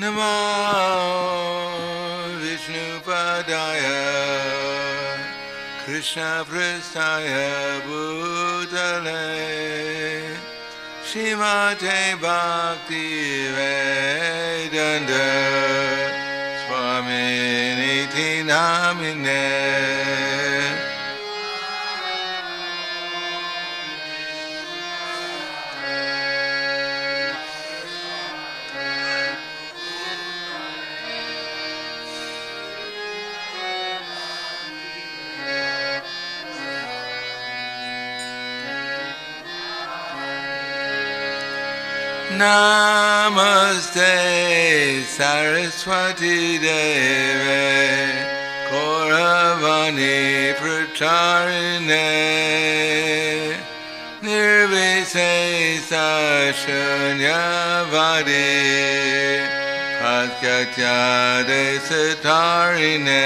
Namo Vishnupadaya Krishna Prasthaya Bhutale Shrimate Bhakti Vedanta Swaminiti Namine Namaste Saraswati Deve Kauravani Pracharine Nirvisesa Shunyavadi Patkatya Desatarine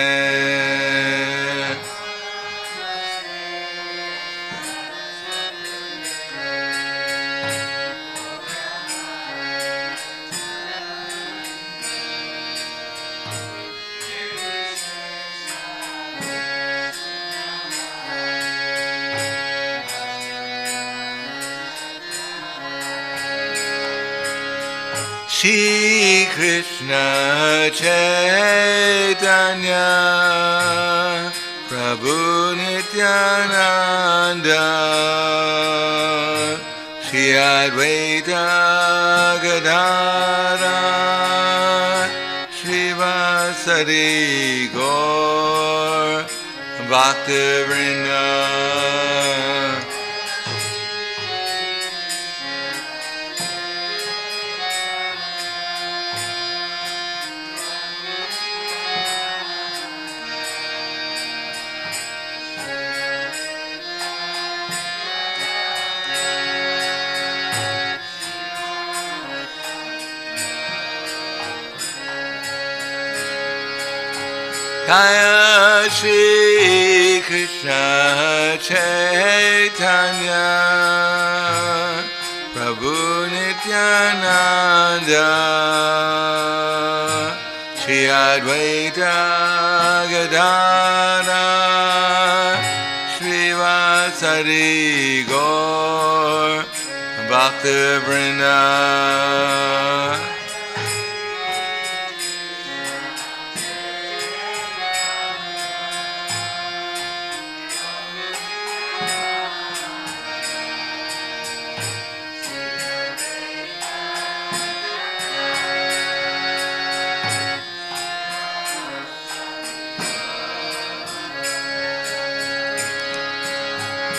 Shri Krishna Chaitanya Prabhu Nityananda Shri Advaita Gadadhara Shri Vasari Gaur Bhaktivinoda Jaya Shri Krishna Chaitanya Prabhu Nityananda Shri Advaita Gadadhara Shri Vasari Gaur Bhaktivinoda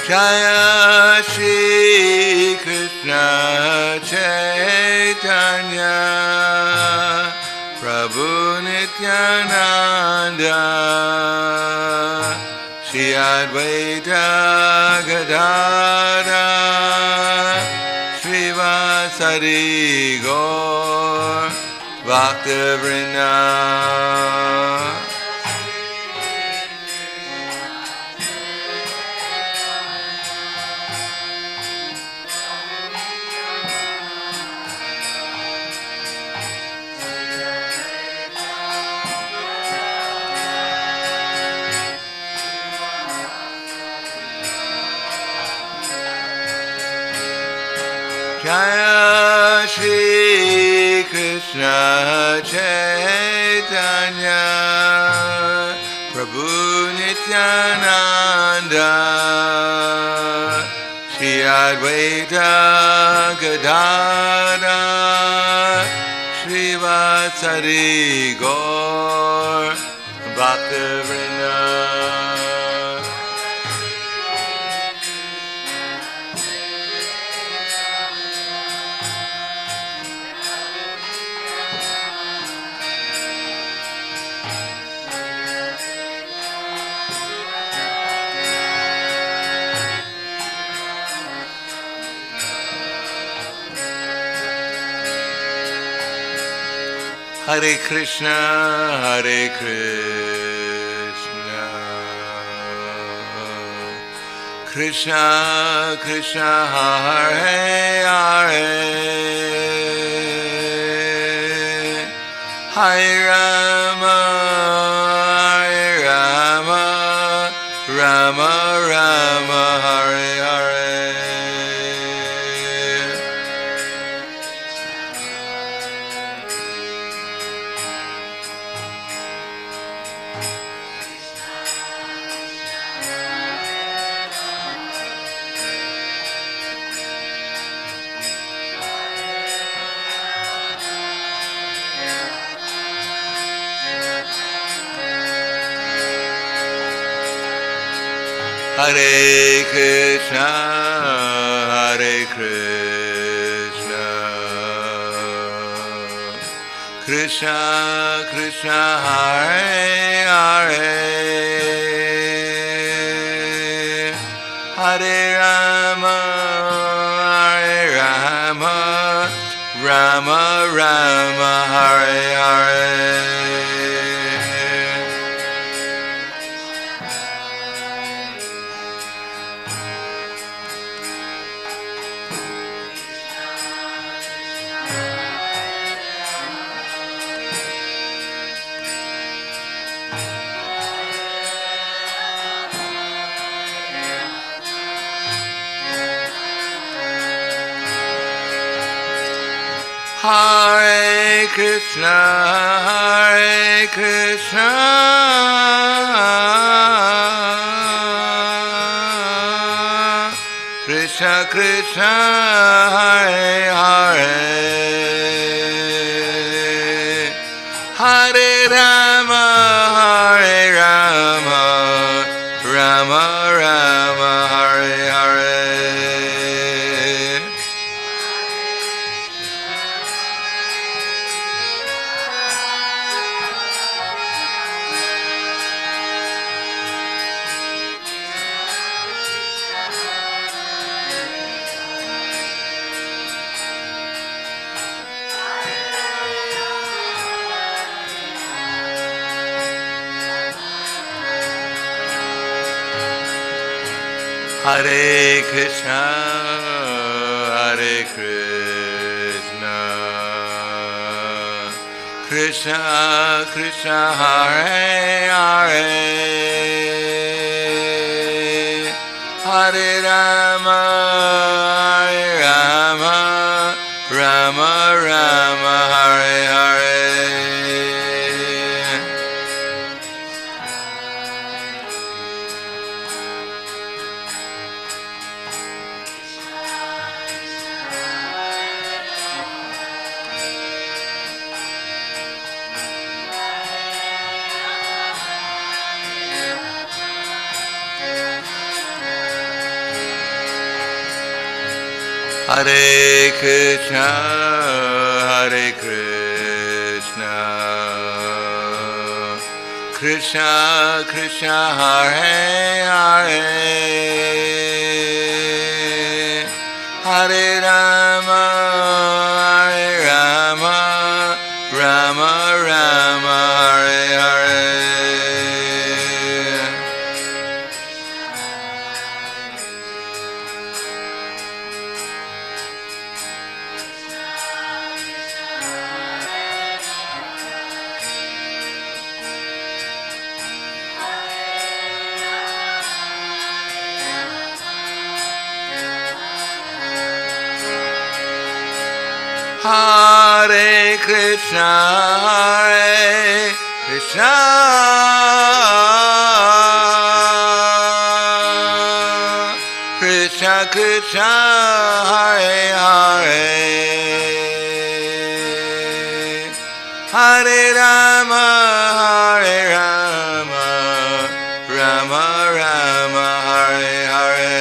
Jaya Shri Krishna Chaitanya Prabhu Nityananda Shri Advaita Gadadhara Shri Vasari Gaur Bhaktivinoda Jaya Shri Krishna Chaitanya Prabhu Nityananda Shri Advaita Gadadhara Shri Vasari Gaur Bhaktivinoda Hare Krishna, Hare Krishna, Krishna Krishna, Hare Hare, hare-rama, hare-rama, rama-rama, hare-hare. Hare Krišna, Hare Krišna, Krišna Krišna, Hare Hare, Hare Rama, Hare Rama, Rama Rama, Hare Hare. Hare Krišna, Hare Krišna, Krišna Krišna, Hare Hare, Hare Rama, Hare Rama, Rama Rama, Hare Hare. Hare Krišna, Hare Krišna, Krišna Krišna, Hare Hare, Hare Rama, Hare Rama, Rama Rama, Hare Hare. Hare Krišna, Hare Krišna, Krišna Krišna, Hare Hare, Hare Rama, Hare Rama, Rama Rama, Hare Hare. Hare Krišna, Hare Krišna, Krišna Krišna, Hare Hare, Hare Rama, Hare Rama, Rama Rama, Hare Hare.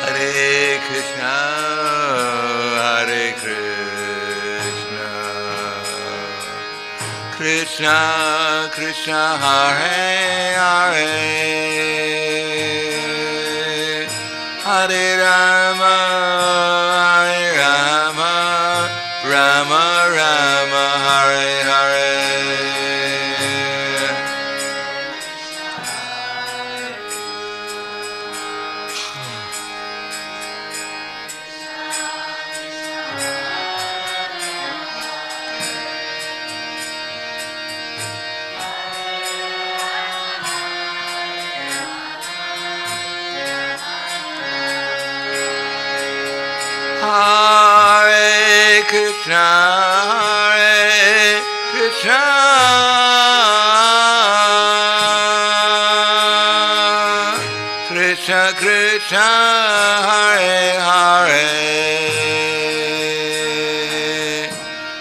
Hare Krišna, Hare Krišna, Krishna Krishna Hare Hare Hare Rama Hare Rama Rama Rama Hare Hare Hare Krishna, Hare Krishna, Krishna Krishna, Hare Hare,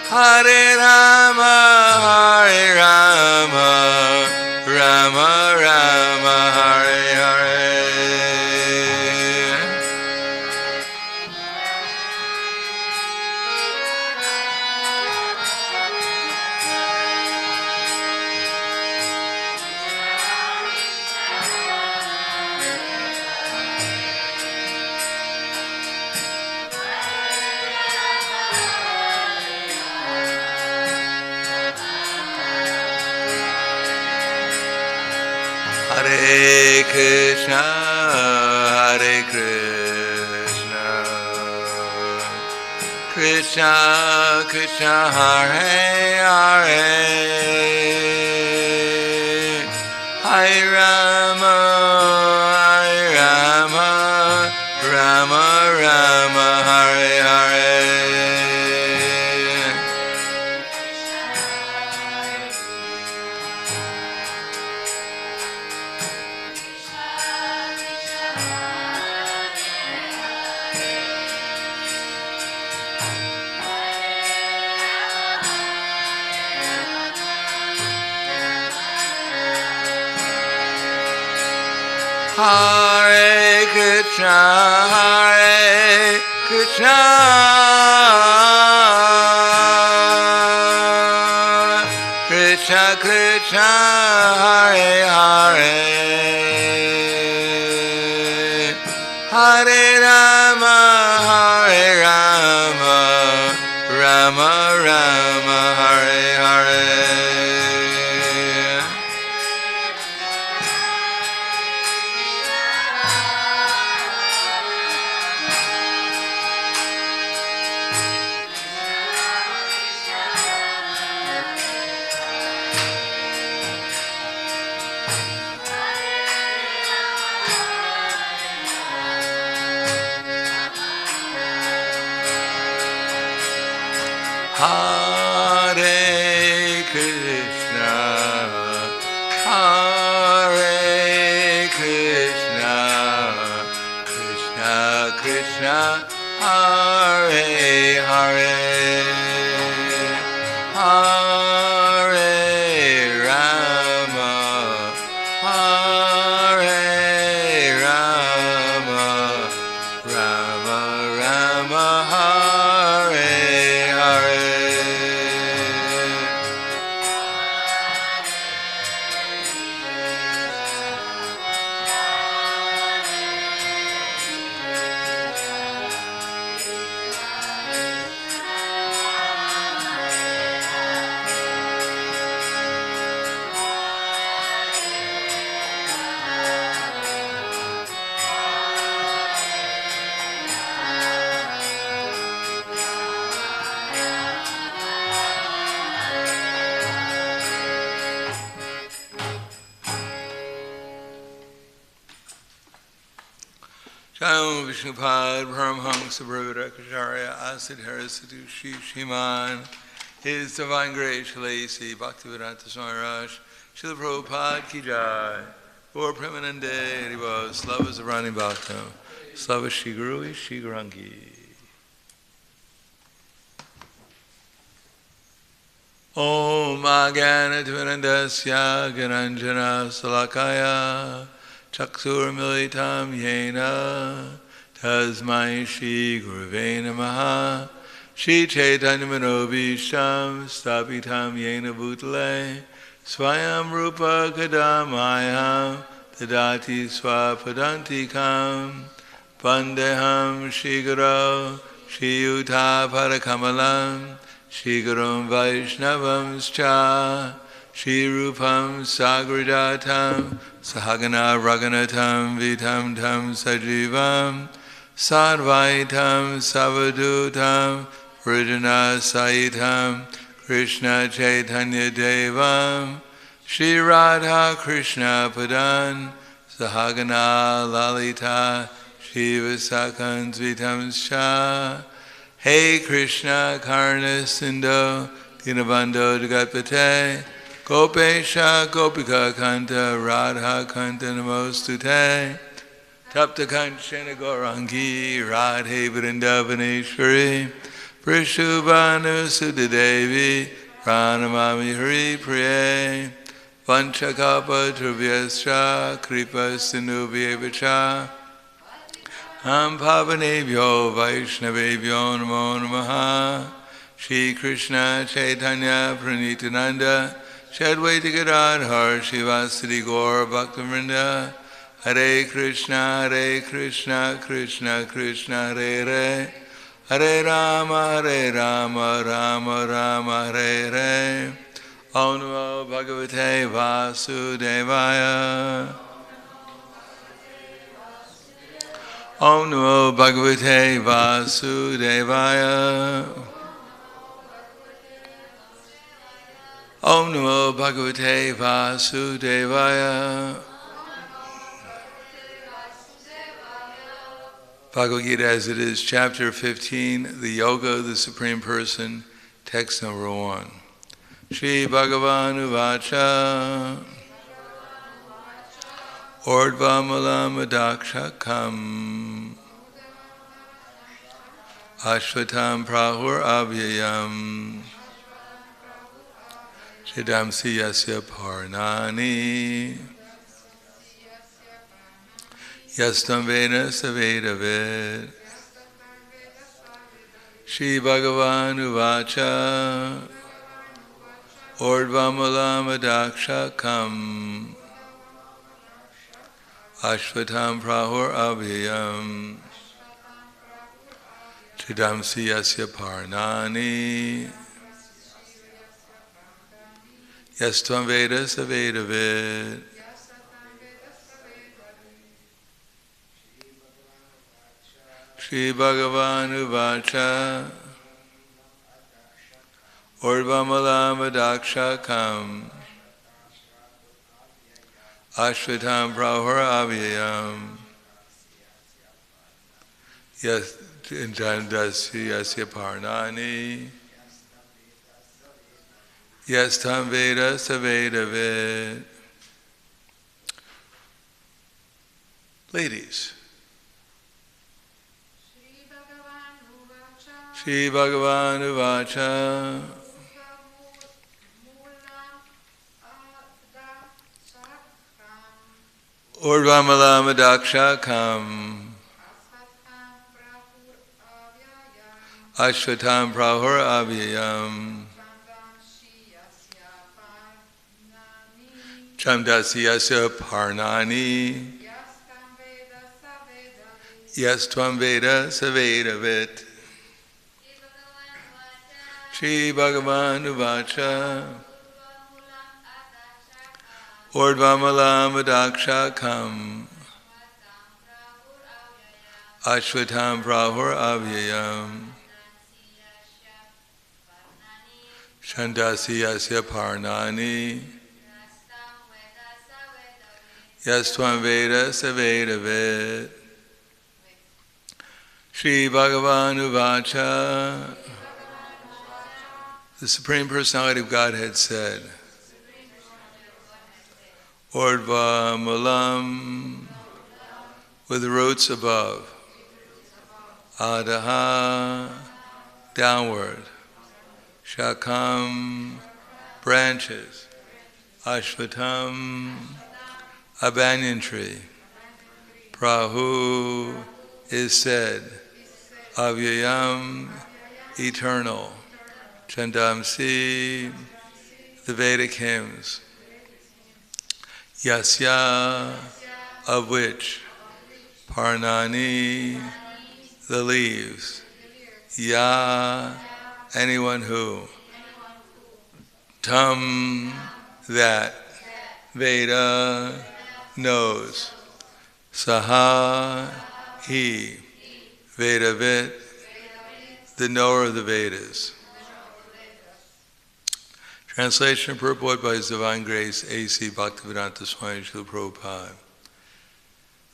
Hare Rama, Hare Rama, Rama Rama, Hare Hare. Hare Krishna, Hare Krishna, Krishna Krishna, Hare Hare, Hare Rama, Hare Rama, Rama Rama, Hare Hare. Hare Krishna, Hare Krishna, Krishna Krishna, Hare Hare, Hare Rama, Hare Rama, Rama Rama, Hare Hare. Hare Krishna, Hare Krishna, Krishna Krishna, Hare Hare, Hare Rama, Hare Rama, Rama Rama, Hare Hare. Jai Vishnupad Paramhamsa Brahmadakacharya Asidhara Sadushi Shiman, His Divine Grace Shalasi Bhaktivedanta Swami Raj Srila Prabhupada Ki Jai, Gaur Premanande Haribo, Slava Zarani Bhaktam, Slava Shri Guru Shri Gurangi. Om Agana Dvinandasya Gananjana Salakaya Chaksur Militam Yena Tasmai Shri Gurave Namaha Shri Chaitanya Manobhishtam Stapitam Yena Bhutale Swayam Rupa Kadamayam Tadati Swapadantikam Vandeham Shri Guru Shri Yuta Parakamalam Shri Gurum Vaishnavam Scha Shri Rupam Sagridatam Sahagana Raghunatam Vitam Tam Sajivam Sarvaitam Savadutam Vrijana Saitam Krishna Chaitanya Devam Shri Radha Krishna Padan Sahagana Lalita Shiva Sakan Vitam Sha Hey Krishna Karna Sindho Dinabandho Jagatpate Gopesha Gopika Kanta Radha Kanta Namostute Tapta Kanchana Gaurangi Radhe Vrindavaneshwari Prishubhanu Sudadevi Pranamami Hari Priye Vanchakapa Trubhyascha Kripa Sindhubhyevacha Pavanebhyo Vaishnavebhyo Namo Namaha Shri Krishna Chaitanya Pranitananda Shadvaita Gadadhar Shivasati Gaur Bhaktivinoda Hare Krishna Krishna Krishna Hare Hare Hare Rama Rama Rama Hare Hare Om Namo Bhagavate Vasudevaya Om Namo Bhagavate Vasudevaya Om Namo Bhagavate Vasudevaya. Bhagavad Gita as it is, chapter 15, the Yoga of the Supreme Person, text number 1. Shri Bhagavan Uvacha Ordvamalam Adakshakam Ashvatam Prahur Avyayam Shidamsi Yasya Parnani Yastam Veda Savedavid Shri Bhagavan Uvacha Ordvamalam Adakshakam Ashvatam Prahur Avyayam Chidamsi Yasya Parnani Yastvam Veda Savedavid Shri Bhagavan Uvacha Ordvamalam Adakshakam Ashvatam Prahur Avyayam Yasjandasi Yasya Parnani Yastam Veda Savedavid. Ladies, Shri Bhagavan Uvacha Ordvamalam Adakshakam Ashvatam Prahur Avyayam Chamdasi Yasya Parnani Yastvam Veda Savedavit. Shri Bhagavan Uvacha Ordvamalam Adakshakam Ashvatam Prahur Avyayam Chandasi Yasya Parnani Yastvam Veda Savedavid. Shri Bhagavan Uvacha. The Supreme Personality of Godhead said, Ordva Mulam, with the roots above, Adaha, downward, Shakam, branches, Ashvatam, a banyan tree, Prahu is said, Avyayam eternal. Chandamsi, the Vedic hymns. Yasya, of which. Parnani, the leaves. Ya, anyone who. Tam, that. Veda, knows. Saha, he. Vedavit, the knower of the Vedas. Translation and purport by His Divine Grace, A.C. Bhaktivedanta Swami Srila Prabhupada.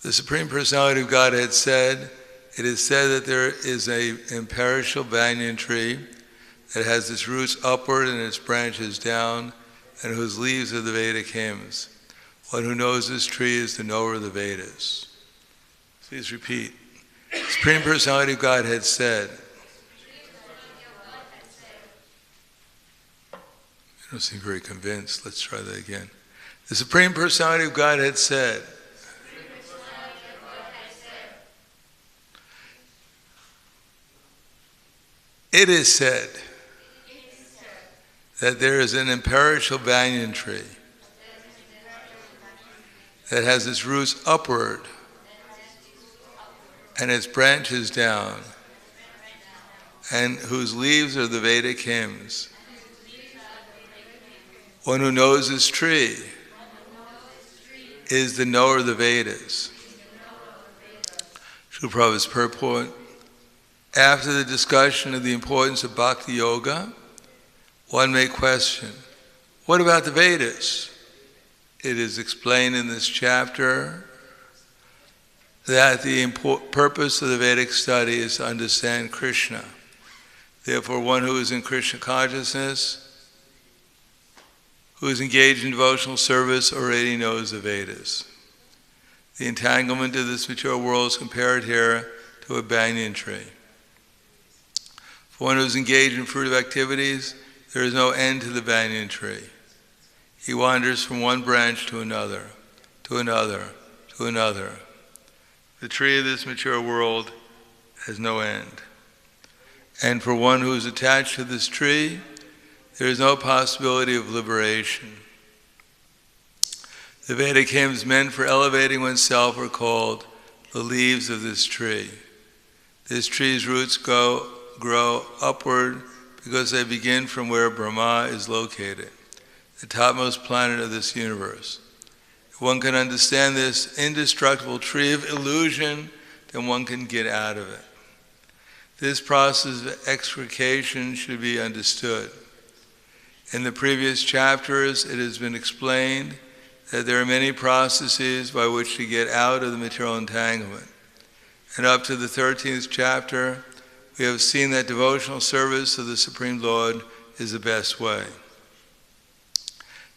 The Supreme Personality of Godhead said, it is said that there is an imperishable banyan tree that has its roots upward and its branches down, and whose leaves are the Vedic hymns. One who knows this tree is the knower of the Vedas. Please repeat. The Supreme Personality of Godhead said. You don't seem very convinced. Let's try that again. The Supreme Personality of Godhead said. It is said that there is an imperishable banyan tree that has its roots upward and its branches down, and whose leaves are the Vedic hymns. One who knows this tree is the knower of the Vedas. Srila Prabhupada's purport. After the discussion of the importance of bhakti-yoga, one may question, what about the Vedas? It is explained in this chapter that the purpose of the Vedic study is to understand Krishna. Therefore, one who is in Krishna consciousness, who is engaged in devotional service, already knows the Vedas. The entanglement of this material world is compared here to a banyan tree. For one who is engaged in fruitive activities, there is no end to the banyan tree. He wanders from one branch to another, to another, to another. The tree of this mature world has no end. And for one who is attached to this tree, there is no possibility of liberation. The Vedic hymns meant for elevating oneself are called the leaves of this tree. This tree's roots grow upward because they begin from where Brahma is located, the topmost planet of this universe. If one can understand this indestructible tree of illusion, then one can get out of it. This process of extrication should be understood. In the previous chapters, it has been explained that there are many processes by which to get out of the material entanglement. And up to the 13th chapter, we have seen that devotional service of the Supreme Lord is the best way.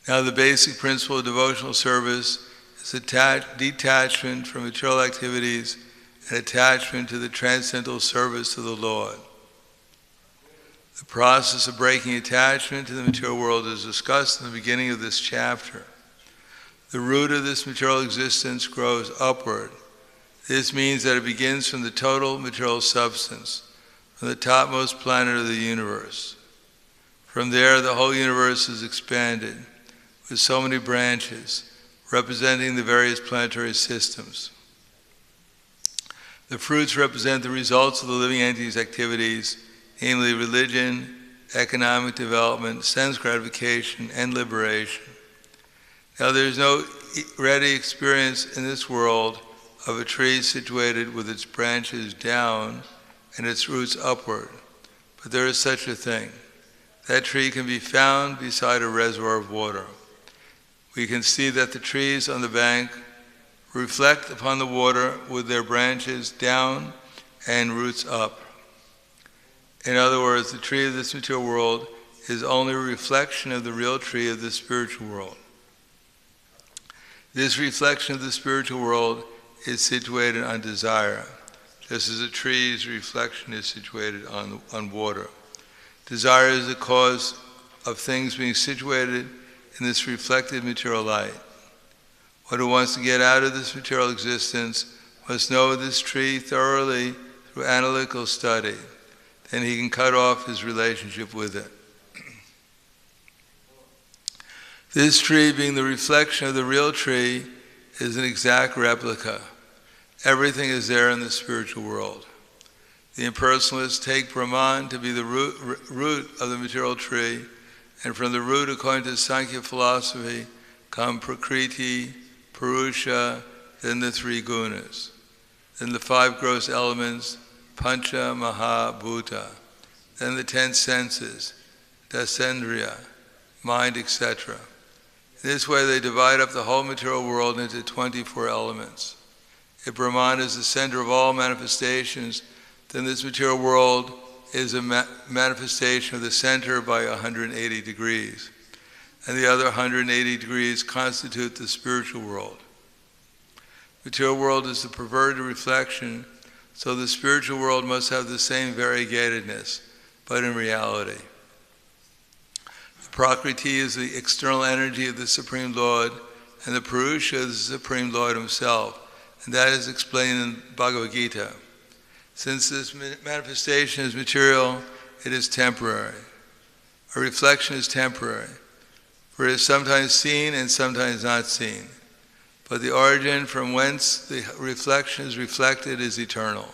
Now, the basic principle of devotional service is detachment from material activities and attachment to the transcendental service of the Lord. The process of breaking attachment to the material world is discussed in the beginning of this chapter. The root of this material existence grows upward. This means that it begins from the total material substance, from the topmost planet of the universe. From there, the whole universe is expanded with so many branches representing the various planetary systems. The fruits represent the results of the living entity's activities, namely religion, economic development, sense gratification, and liberation. Now, there is no ready experience in this world of a tree situated with its branches down and its roots upward, but there is such a thing. That tree can be found beside a reservoir of water. We can see that the trees on the bank reflect upon the water with their branches down and roots up. In other words, the tree of this material world is only a reflection of the real tree of the spiritual world. This reflection of the spiritual world is situated on desire, just as a tree's reflection is situated on water. Desire is the cause of things being situated in this reflected material light. One who wants to get out of this material existence must know this tree thoroughly through analytical study. then he can cut off his relationship with it. This tree, being the reflection of the real tree, is an exact replica. Everything is there in the spiritual world. The impersonalists take Brahman to be the root of the material tree, and from the root, according to Sankhya philosophy, come Prakriti, Purusha, then the three gunas, then the 5 gross elements, Pancha Maha Bhuta, then the 10 senses, Dasendriya, mind, etc. In this way they divide up the whole material world into 24 elements. If Brahman is the center of all manifestations, then this material world is a manifestation of the center by 180 degrees. And the other 180 degrees constitute the spiritual world. The material world is the perverted reflection, so the spiritual world must have the same variegatedness, but in reality. The Prakriti is the external energy of the Supreme Lord, and the Purusha is the Supreme Lord himself, and that is explained in Bhagavad Gita. Since this manifestation is material, it is temporary. A reflection is temporary, for it is sometimes seen and sometimes not seen. But the origin from whence the reflection is reflected is eternal.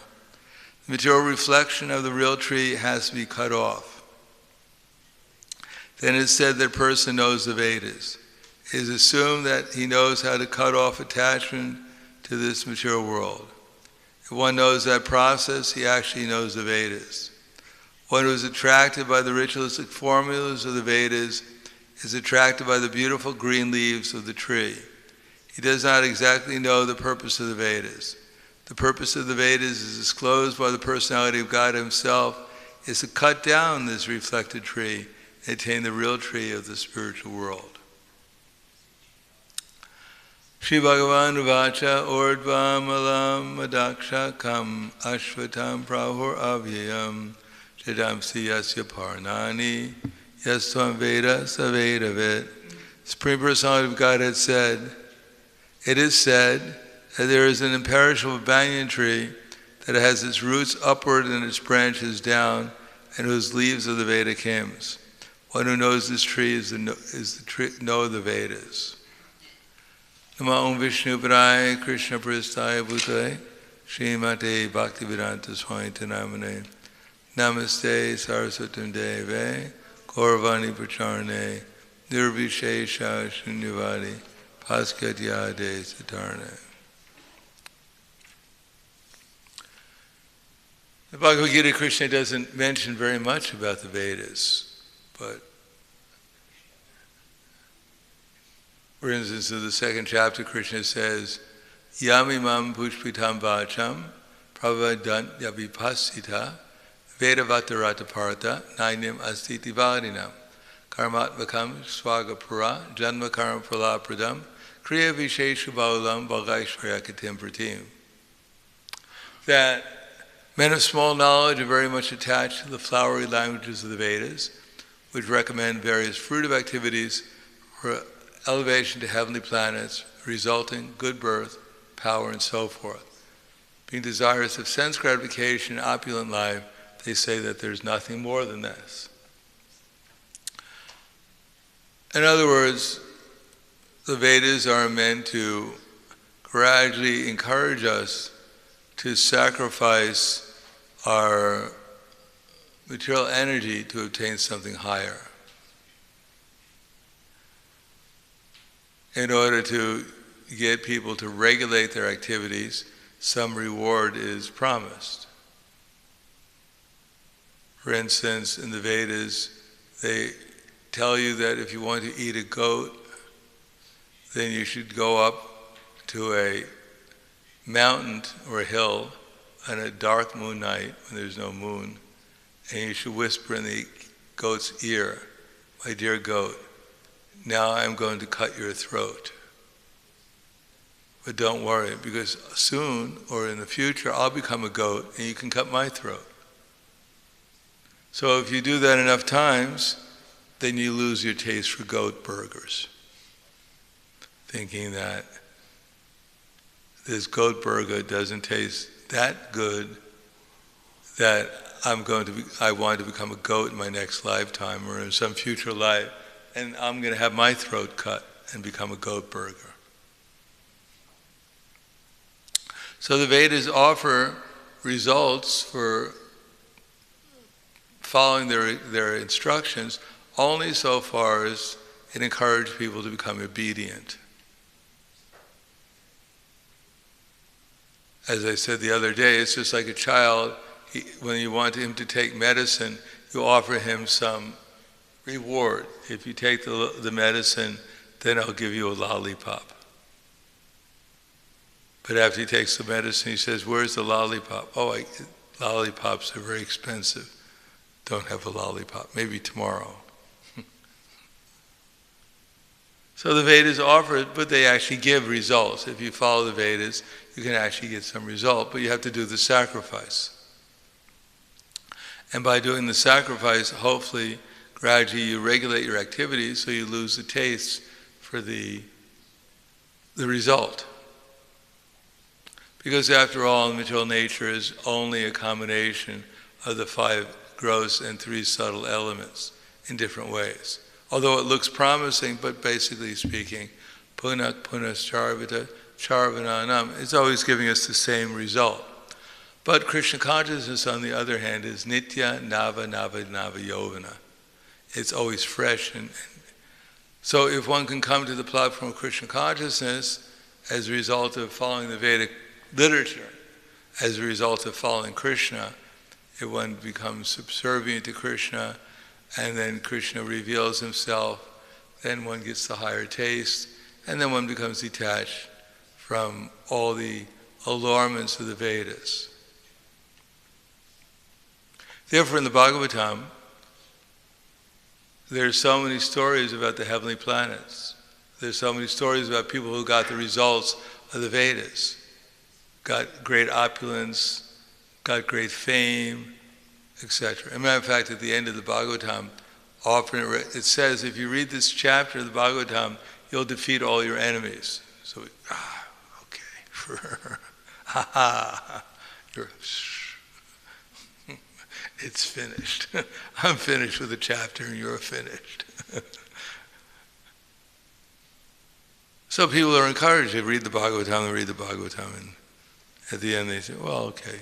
The material reflection of the real tree has to be cut off. Then it is said that a person knows the Vedas. It is assumed that he knows how to cut off attachment to this material world. If one knows that process, he actually knows the Vedas. One who is attracted by the ritualistic formulas of the Vedas is attracted by the beautiful green leaves of the tree. He does not exactly know the purpose of the Vedas. The purpose of the Vedas is disclosed by the personality of God himself, is to cut down this reflected tree and attain the real tree of the spiritual world. Shri Bhagavan Uvacha Ordvam Alam Madaksha Kam Ashvatam Prahur Avyayam Jadamsi Yasya Parnani Yastvam Veda Savedavit. Supreme Personality of Godhead said, it is said that there is an imperishable banyan tree that has its roots upward and its branches down, and whose leaves are the Vedic hymns. One who knows this tree is the tree, know the Vedas. Namo Om Vishnu Padaya Krishna Pristaya Bhutale Srimate Bhaktivedanta Swami Namane Namaste Saraswatam Deve Gauravani Pracharane Nirvishesha Shunyavadi Paskatyade Satarne. The Bhagavad Gita, Krishna doesn't mention very much about the Vedas, but for instance, in the 2nd chapter, Krishna says, Yamimam pushpitam vacham pravadant yabhipasita vedavatarata parata nainim astiti vadinam karmatmakam swagapura janmakaram pralapradam kriya visheshu baulam bhagaishvarakatim pratim. That men of small knowledge are very much attached to the flowery languages of the Vedas, which recommend various fruitive activities for elevation to heavenly planets, resulting good birth, power, and so forth. Being desirous of sense gratification and opulent life, they say that there's nothing more than this. In other words, the Vedas are meant to gradually encourage us to sacrifice our material energy to obtain something higher. In order to get people to regulate their activities, some reward is promised. For instance, in the Vedas, they tell you that if you want to eat a goat, then you should go up to a mountain or a hill on a dark moon night when there's no moon, and you should whisper in the goat's ear, "My dear goat, now I'm going to cut your throat. But don't worry, because soon or in the future I'll become a goat and you can cut my throat." So if you do that enough times, then you lose your taste for goat burgers, thinking that this goat burger doesn't taste that good that I want to become a goat in my next lifetime or in some future life, and I'm going to have my throat cut and become a goat burger. So the Vedas offer results for following their instructions only so far as it encourages people to become obedient. As I said the other day, it's just like a child. When you want him to take medicine, you offer him some reward. If you take the medicine, then I'll give you a lollipop. But after he takes the medicine, he says, "Where's the lollipop?" "Oh, lollipops are very expensive. Don't have a lollipop. Maybe tomorrow." So the Vedas offer it, but they actually give results. If you follow the Vedas, you can actually get some result, but you have to do the sacrifice. And by doing the sacrifice, hopefully, gradually you regulate your activities so you lose the taste for the result. Because after all, material nature is only a combination of the 5 gross and 3 subtle elements in different ways. Although it looks promising, but basically speaking, punak punas charvita charvananam, it's always giving us the same result. But Krishna consciousness, on the other hand, is nitya nava nava nava yovana. It's always fresh. And so if one can come to the platform of Krishna consciousness as a result of following the Vedic literature, as a result of following Krishna, if one becomes subservient to Krishna, and then Krishna reveals himself, then one gets the higher taste, and then one becomes detached from all the allurements of the Vedas. Therefore, in the Bhagavatam, there's so many stories about the heavenly planets. There's so many stories about people who got the results of the Vedas, got great opulence, got great fame, etc. As a matter of fact, at the end of the Bhagavatam, often it says, if you read this chapter of the Bhagavatam, you'll defeat all your enemies. So, okay, it's finished. I'm finished with the chapter and you're finished. So people are encouraged to read the Bhagavatam, and at the end they say, well, okay,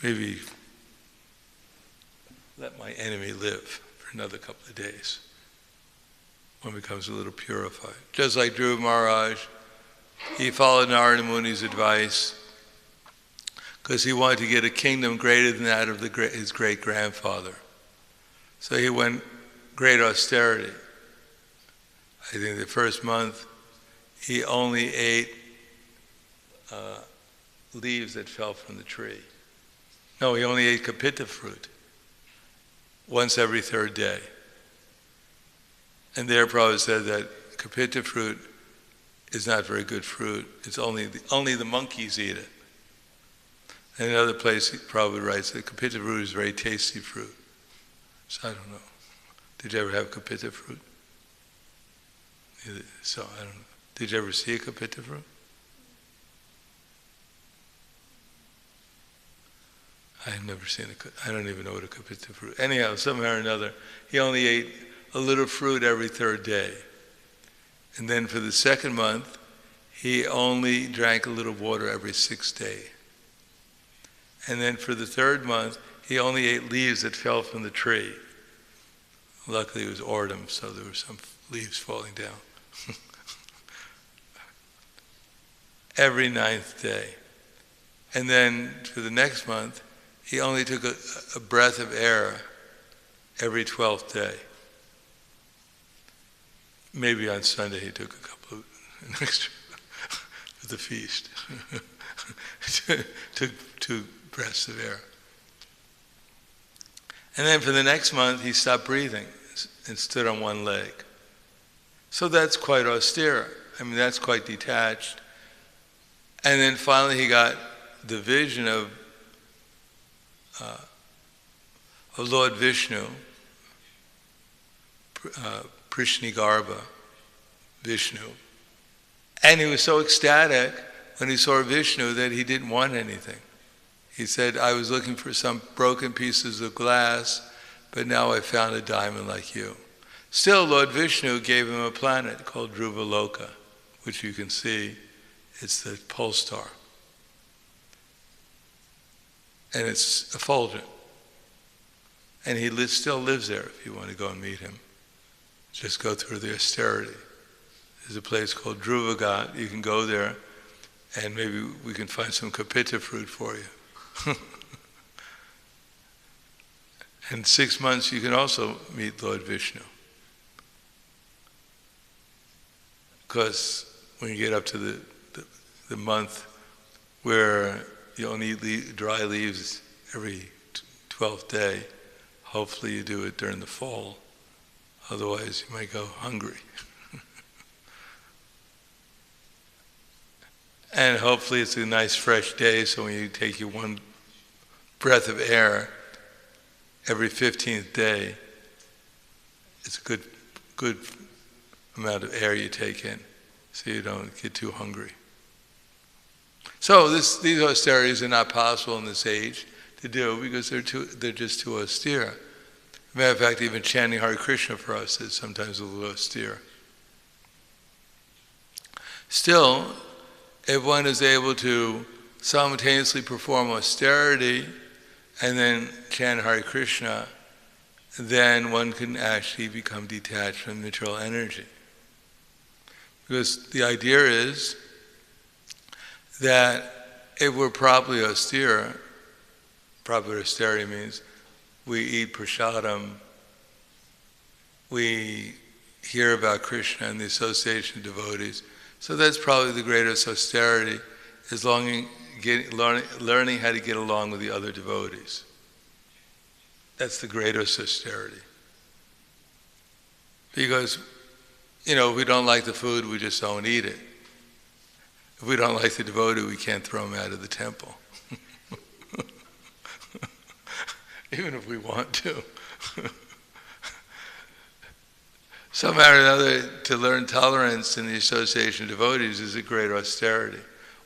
maybe let my enemy live for another couple of days. One becomes a little purified. Just like Dhruva Maharaj, he followed Narada Muni's advice because he wanted to get a kingdom greater than that of his great-grandfather. So he went great austerity. I think the first month he only ate leaves that fell from the tree. No, he only ate kapita fruit once every 3rd day. And there Prabhupada said that kapita fruit is not very good fruit. It's only the monkeys eat it. And another place Prabhupada writes that kapita fruit is very tasty fruit. So I don't know. Did you ever have kapita fruit? So I don't know. Did you ever see a kapita fruit? I have never seen I don't even know what a kapita fruit. Anyhow, somehow or another, he only ate a little fruit every 3rd day. And then for the 2nd month, he only drank a little water every 6th day. And then for the 3rd month, he only ate leaves that fell from the tree. Luckily it was autumn, so there were some leaves falling down. Every 9th day. And then for the next month, he only took a breath of air every 12th day. Maybe on Sunday he took a couple of extra for the feast. took 2 breaths of air. And then for the next month he stopped breathing and stood on 1 leg. So that's quite austere. I mean, that's quite detached. And then finally he got the vision of Lord Vishnu, Prishnigarbha Vishnu. And he was so ecstatic when he saw Vishnu that he didn't want anything. He said, I was looking for some broken pieces of glass, but now I found a diamond like you. Still, Lord Vishnu gave him a planet called Dhruva Loka, which you can see. It's the pole star. And it's effulgent. And he still lives there if you want to go and meet him. Just go through the austerity. There's a place called Dhruvagat. You can go there, and maybe we can find some kapita fruit for you. In 6 months, you can also meet Lord Vishnu. Because when you get up to the month where you only eat dry leaves every 12th day, hopefully you do it during the fall. Otherwise, you might go hungry. And hopefully it's a nice fresh day, so when you take your one breath of air every 15th day, it's a good amount of air you take in, so you don't get too hungry. So these austerities are not possible in this age to do because they're just too austere. Matter of fact, even chanting Hare Krishna for us is sometimes a little austere. Still, if one is able to simultaneously perform austerity and then chant Hare Krishna, then one can actually become detached from material energy. Because the idea is that if we're properly austere, proper austerity means we eat prasadam, we hear about Krishna and the association of devotees. So that's probably the greatest austerity, is learning how to get along with the other devotees. That's the greatest austerity. Because, if we don't like the food, we just don't eat it. If we don't like the devotee, we can't throw him out of the temple. Even if we want to. Somehow or another, to learn tolerance in the association of devotees is a great austerity.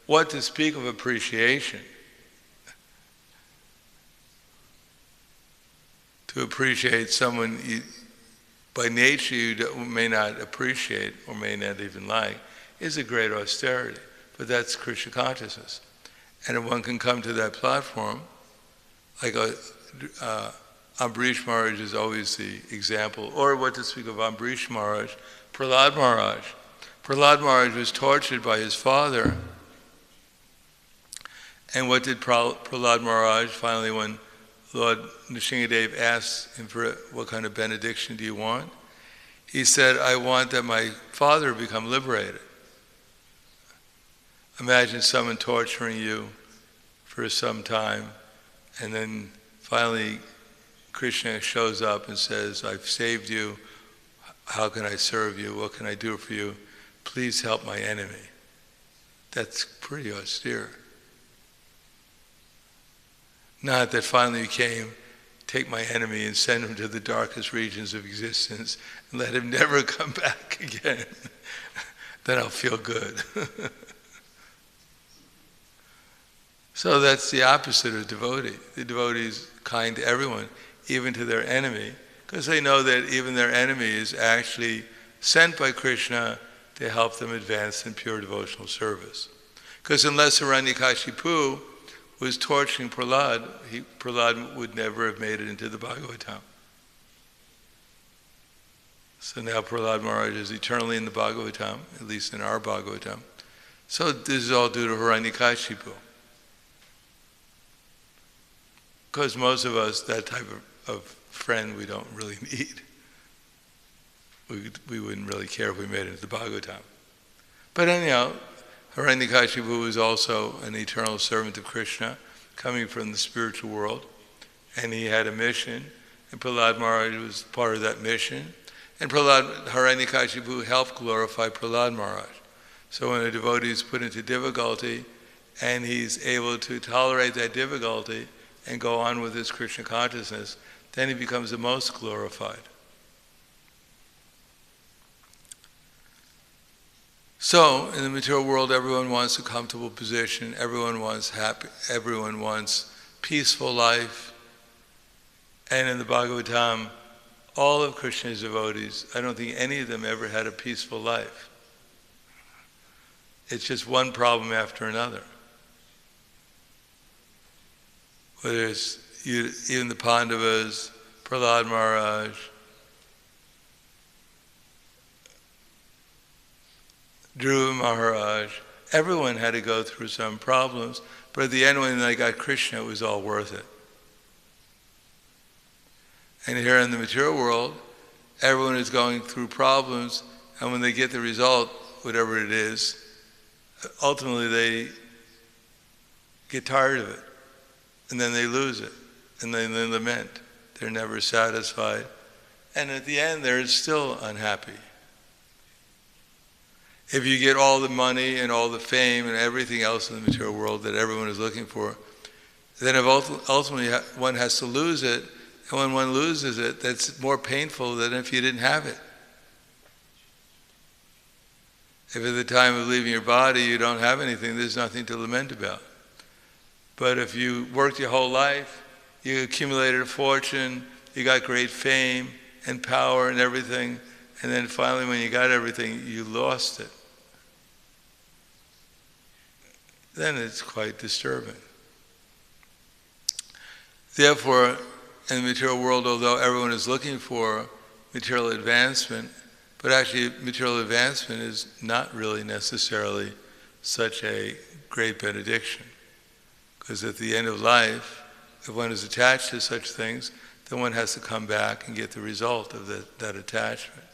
What to speak of appreciation? To appreciate someone by nature you may not appreciate or may not even like is a great austerity. But that's Krishna consciousness. And if one can come to that platform, like Ambarish Maharaj is always the example, or what to speak of Ambarish Maharaj, Prahlad Maharaj. Prahlad Maharaj was tortured by his father. And what did Prahlad Maharaj, finally when Lord Nrsimhadev asked him for what kind of benediction do you want? He said, I want that my father become liberated. Imagine someone torturing you for some time, and then finally Krishna shows up and says, I've saved you, how can I serve you, what can I do for you? Please help my enemy. That's pretty austere. Not that finally you came, take my enemy and send him to the darkest regions of existence and let him never come back again. Then I'll feel good. So that's the opposite of devotee. The devotee is kind to everyone, even to their enemy, because they know that even their enemy is actually sent by Krishna to help them advance in pure devotional service. Because unless Hiranyakashipu was torturing Prahlad, Prahlad would never have made it into the Bhagavatam. So now Prahlad Maharaj is eternally in the Bhagavatam, at least in our Bhagavatam. So this is all due to Hiranyakashipu. Because most of us, that type of friend we don't really need. We wouldn't really care if we made it into the Bhagavatam. But anyhow, Hiranyakashipu was also an eternal servant of Krishna, coming from the spiritual world, and he had a mission, and Prahlad Maharaj was part of that mission, and Hiranyakashipu helped glorify Prahlad Maharaj. So when a devotee is put into difficulty, and he's able to tolerate that difficulty and go on with his Krishna consciousness, then he becomes the most glorified. So, in the material world, everyone wants a comfortable position, everyone wants happy, everyone wants peaceful life. And in the Bhagavatam, all of Krishna's devotees, I don't think any of them ever had a peaceful life. It's just one problem after another. Whether it's even the Pandavas, Prahlad Maharaj, Dhruva Maharaj, everyone had to go through some problems, but at the end when they got Krishna, it was all worth it. And here in the material world, everyone is going through problems, and when they get the result, whatever it is, ultimately they get tired of it, and then they lose it, and then they lament. They're never satisfied, and at the end they're still unhappy. If you get all the money and all the fame and everything else in the material world that everyone is looking for, then if ultimately one has to lose it, and when one loses it, that's more painful than if you didn't have it. If at the time of leaving your body you don't have anything, there's nothing to lament about. But if you worked your whole life, you accumulated a fortune, you got great fame and power and everything, and then finally when you got everything, you lost it, then it's quite disturbing. Therefore, in the material world, although everyone is looking for material advancement, but actually material advancement is not really necessarily such a great benediction. Because at the end of life, if one is attached to such things, then one has to come back and get the result of that attachment.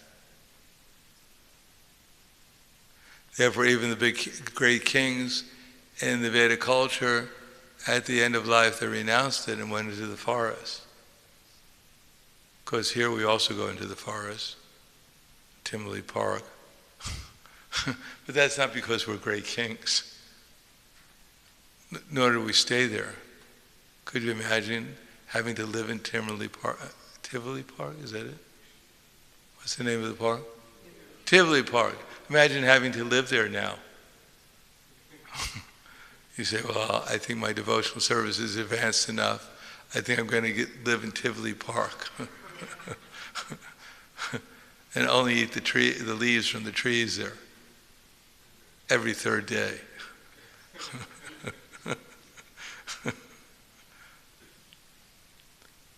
Therefore, even the big, great kings in the Vedic culture, at the end of life, they renounced it and went into the forest. Because here we also go into the forest, Timley Park. But that's not because we're great kings. Nor do we stay there. Could you imagine having to live in Tivoli Park? Tivoli Park, is that it? What's the name of the park? Tivoli Park. Imagine having to live there now. You say, well, I think my devotional service is advanced enough. I think I'm going to live in Tivoli Park. And only eat the leaves from the trees there every third day.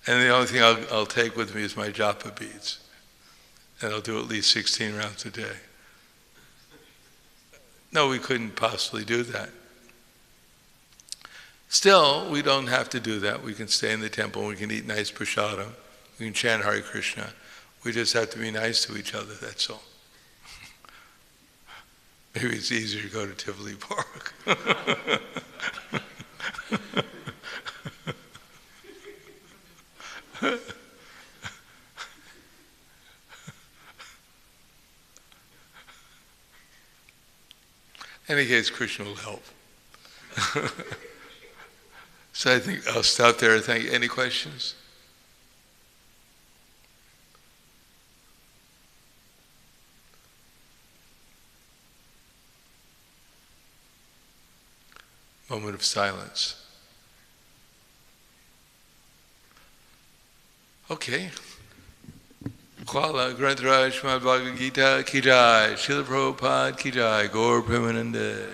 And the only thing I'll take with me is my japa beads. And I'll do at least 16 rounds a day. No, we couldn't possibly do that. Still, we don't have to do that. We can stay in the temple and we can eat nice prasadam. We can chant Hare Krishna. We just have to be nice to each other, that's all. Maybe it's easier to go to Tivoli Park. In any case, Krishna will help. So I think I'll stop there. Thank you. Any questions? Moment of silence. Okay. Kuala Granth Raj Srimad Bhagavad Gita Ki Jai, Srila Prabhupada Ki Jai, Gaur Premanande.